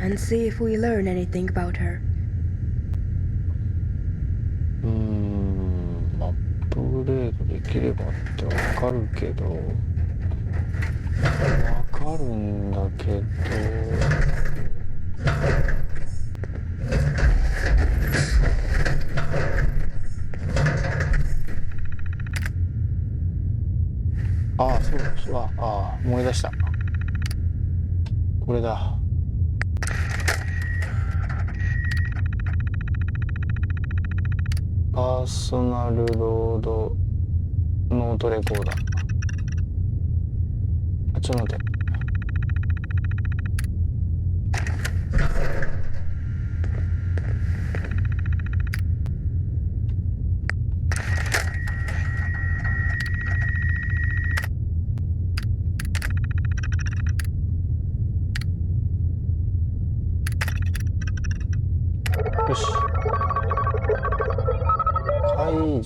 and see if we learn anything about her. アップグレードできればってわかるけど、わかるんだけど。ああ、そう、ああ、思い出した。これだ。パーソナルロードノートレコーダー。あ、ちょっと待って。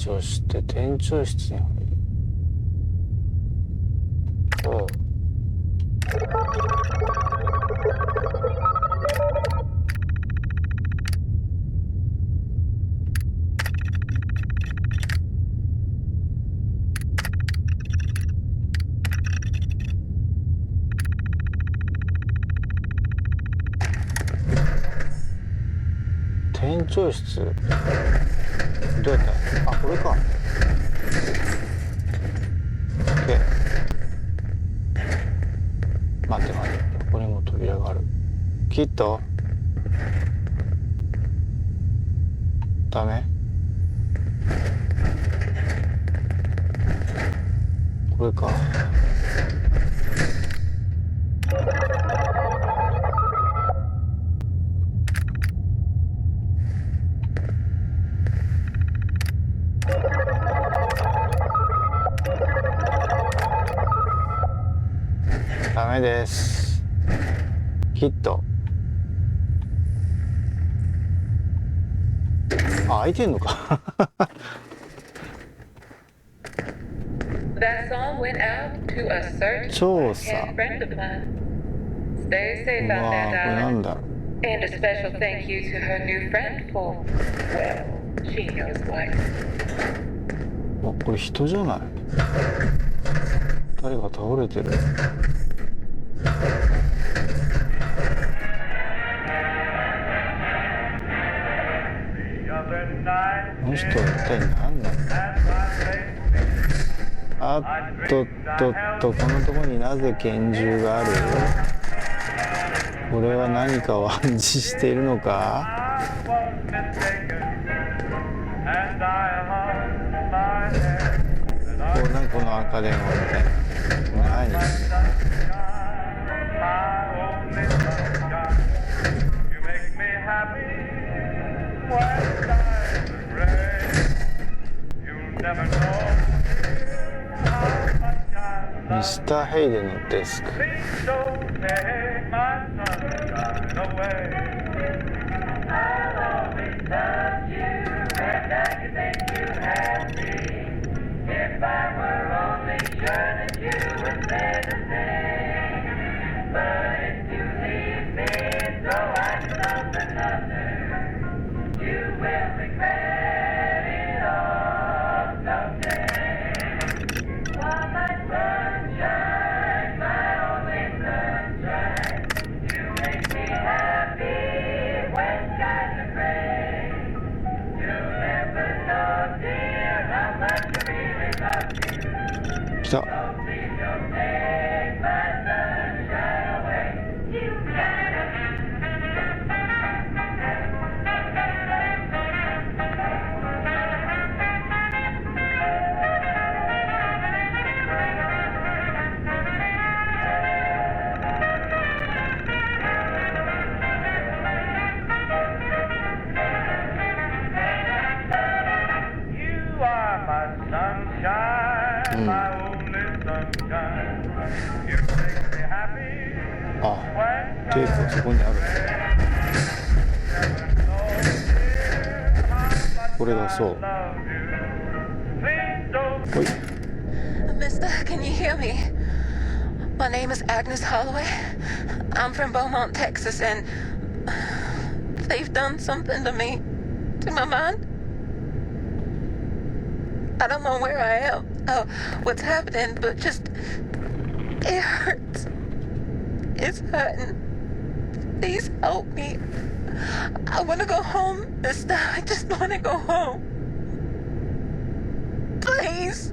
除して店長室に入る。おう。店長室どうやった？あ、これか。OK。待って待って、ここにも扉がある。キット？ダメ？これか。ダメです。ヒット。あ、開いてんのか。That song went out to a certain 調査。 friend of mine. Stay う safe わ out ー、 there, これなん darling. だ。 And a special thank you to her new friend for, well, she knows what. あ、これ人じゃない？誰が倒れてる？この人は一体何なんだ？あっとっとっと、このところになぜ拳銃がある？これは何かを暗示しているのか？何この赤電話みたいな。何？ミスター・ヘイデンのデスク。来た。あ、テープはそこにある。これがそう。ほい。Mister, can you hear me? My name is Agnes Holloway. I'm from Beaumont, Texas, and they've done something to me, to my mind. I don't know where I am, what's happening, but just, it hurts. It's hurting. Please help me. I want to go home, mister. I just want to go home. Please.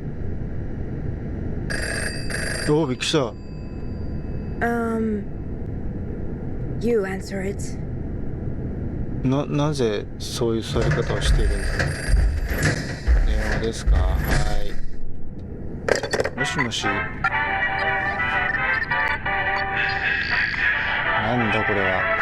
おお、びっくりした。You answer it. なぜそういう座り方をしているんだろう。電話ですか？はい。もしもし。なんだこれは。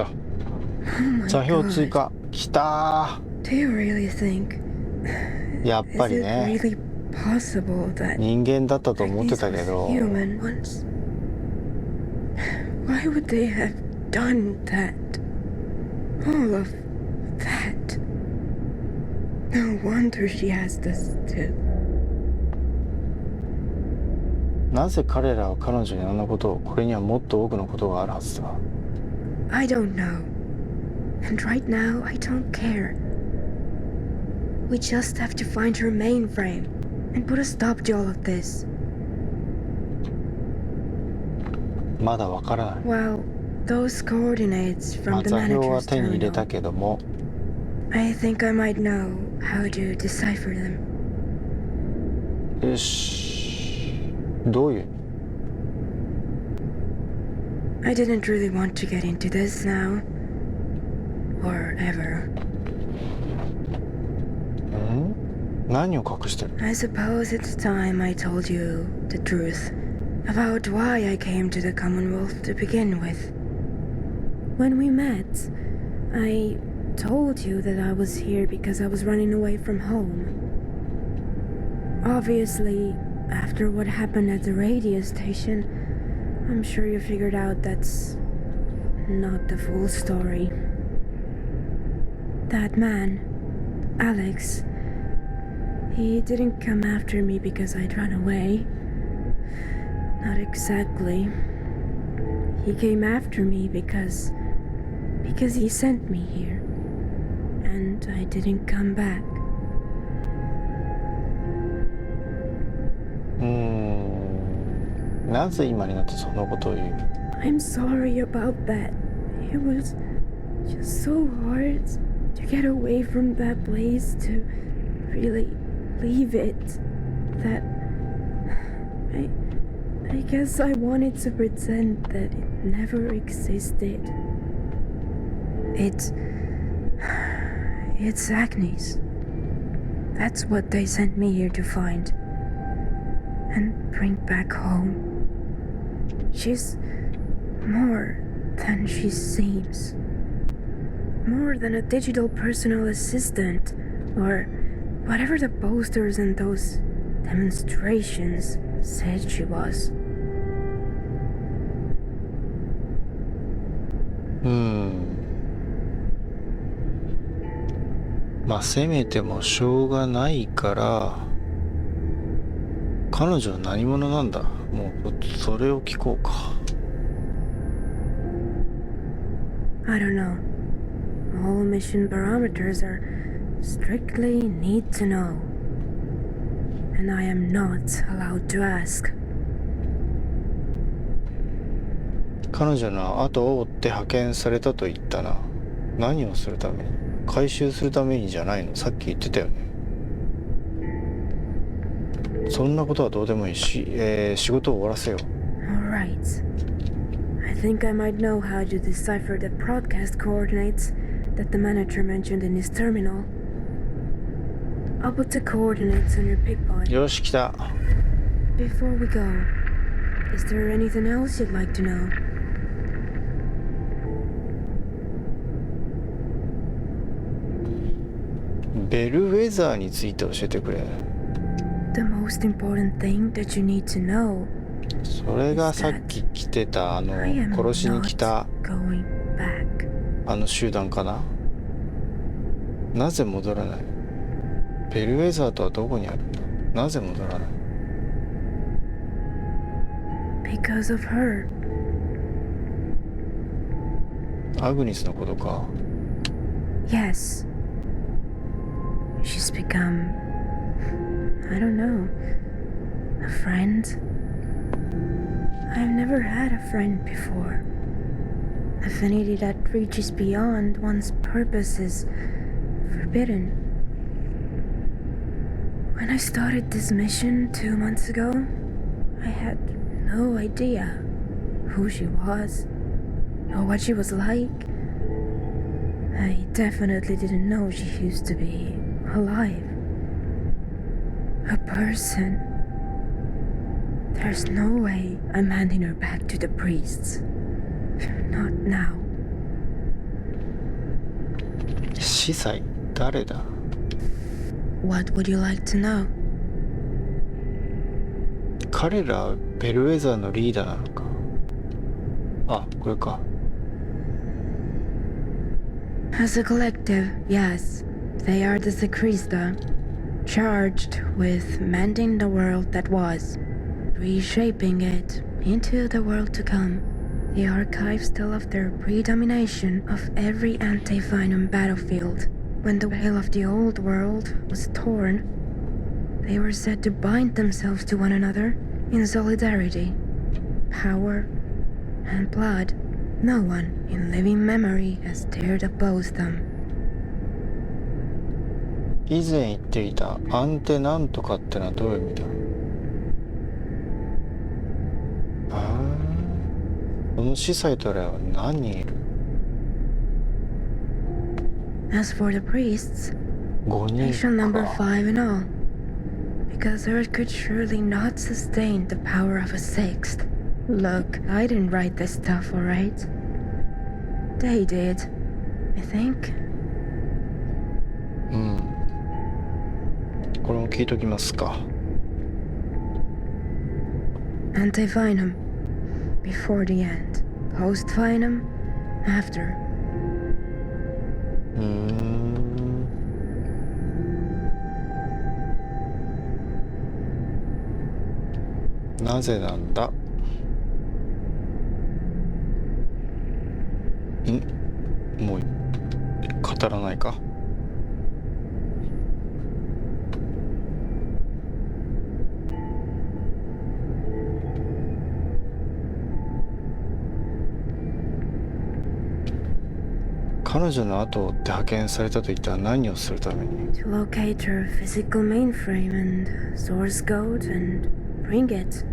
った。 Oh my 座標追 god. 加きた Do you really think? ー。やっぱり Is it ね really possible that 人間だったと思ってたけ Agnes ど was human once? Why would they have done that? All of that. No wonder she asked us to. なぜ彼らは彼女にあんなことを、これにはもっと多くのことがあるはずだ。 I don't know. And right now, I don't care. We just have to find her mainframe and put a stop to all of this. まだわからない。 Well, those coordinates ま from あ the 座標は manager's 手に入れた terminal. けども、 I think I might know how to decipher them. よし、どういう I didn't really want to get into this now. Or ever. 何を隠してる？ I suppose it's time I told you the truth about why I came to the Commonwealth to begin with. When we met, I told you that I was here because I was running away from home. Obviously, after what happened at the radio station, I'm sure you figured out that's not the full story. That man, Alex, he didn't come after me because I'd run away. Not exactly. He came after me because he sent me here. And I didn't come back. なぜ今になってそのことを言う？ I'm sorry about that. It was just so hard to get away from that place, to really leave it. That I guess I wanted to pretend that it never existed. It's Agnes. That's what they sent me here to find and bring back home. She's more than she seems. More than a digital personal assistant, or whatever the posters and those demonstrations said she was. まあ責めてもしょうがないから、彼女は何者なんだ。もうそれを聞こうか。 I don't know. All mission parameters are strictly need to know. And I am not allowed to ask. 彼女の後を追って派遣されたと言ったな。何をするために？回収するためにじゃないの？さっき言ってたよね。そんなことはどうでもいいし、仕事を終わらせよう。 Alright. I think I might know how to decipher the broadcast coordinates that the manager mentioned in his terminal. I'll put the coordinates on your pickpocket. よし、来た。 Before we go, is there anything else you'd like to know? ベルウェザーについて教えてくれ。 The most important thing that you need to know それがさっき来てた I am 殺しに来た not going back. 集団かな。なぜ戻らない？ベルウェザーとはどこにある？なぜ戻らない？ Because of her. アグニスのことか。 Yes. She's become, I don't know, a friend. I've never had a friend before. Affinity that reaches beyond one's purpose is forbidden. When I started this mission 2 months ago, I had no idea who she was or what she was like. I definitely didn't know she used to be alive. A person. There's no way I'm handing her back to the priests. Not now. 司祭誰だ？ What would you like to know? 彼らベルウェザーのリーダーなのか。あ、これか。 As a collective, yes, they are the Sekrista, charged with mending the world that was, reshaping it into the world to come. The archives tell of their predomination of every anti-Venom battlefield. When the veil of the old world was torn, they were said to bind themselves to one another in solidarity, power, and blood. No one in living memory has dared oppose them. 以前言っていたアンテなんとかってのはどういう意味だ？この司祭とらは何人いる？ As for the priests, 5 they 人 shall number か。 5 in all, because Earth could surely not sustain the power of a sixth. Look, I didn't write this stuff, alright? They did, I think. うん。これも聞いときますか。 Anti-Venom, before the end. Post-Venom, after. なぜなんだ？もう語らないか？彼女の後を追って派遣されたと言ったら何をするために？ To locate her physical mainframe and source code and bring it.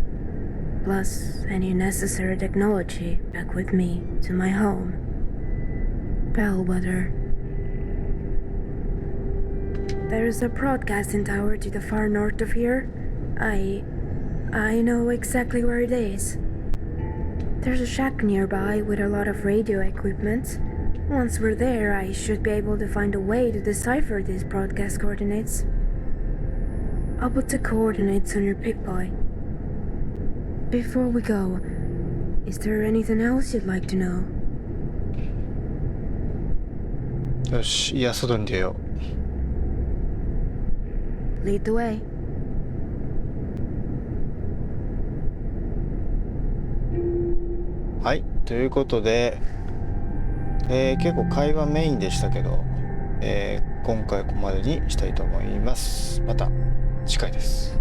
Plus any necessary technology back with me to my home. Bellwether. There is a broadcasting tower to the far north of here. I know exactly where it is. There's a shack nearby with a lot of radio equipment. Once we're there, I should be able to find a way to decipher these broadcast coordinates. I'll put the coordinates on your Pip-Boy. Before we go, is there anything else you'd like to know? よし、いや外に出よう。 Lead the way. はい、ということで、結構会話メインでしたけど、今回ここまでにしたいと思います。また次回です。